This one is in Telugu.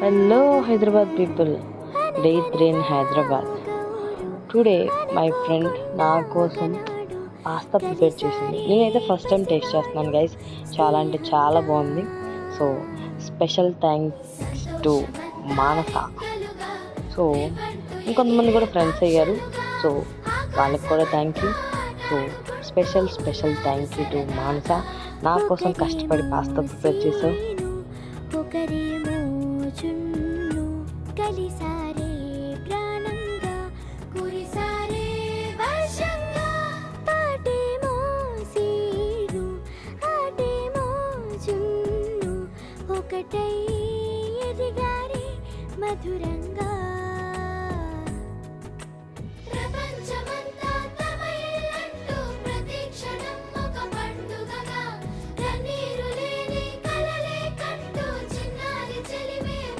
Hello, Hyderabad people. Day 3 in Hyderabad. Today, my friend నా కోసం పాస్తా ప్రిపేర్ చేసింది. నేనైతే ఫస్ట్ టైం టేస్ట్ చేస్తున్నాను గైస్. చాలా అంటే చాలా బాగుంది. So special thanks to Manasa. So ఇంకొంతమంది కూడా ఫ్రెండ్స్ అయ్యారు. సో వాళ్ళకి కూడా thank you. So special thank you to Manasa. నా కోసం కష్టపడి పాస్తా ప్రిపేర్ చేసావు. కలిసారే ప్రాణంగా కురిసారే వర్షంగా పాటేమో సీను ఆటేమో జున్ను ఒకటై ఎదిగారే మధురంగా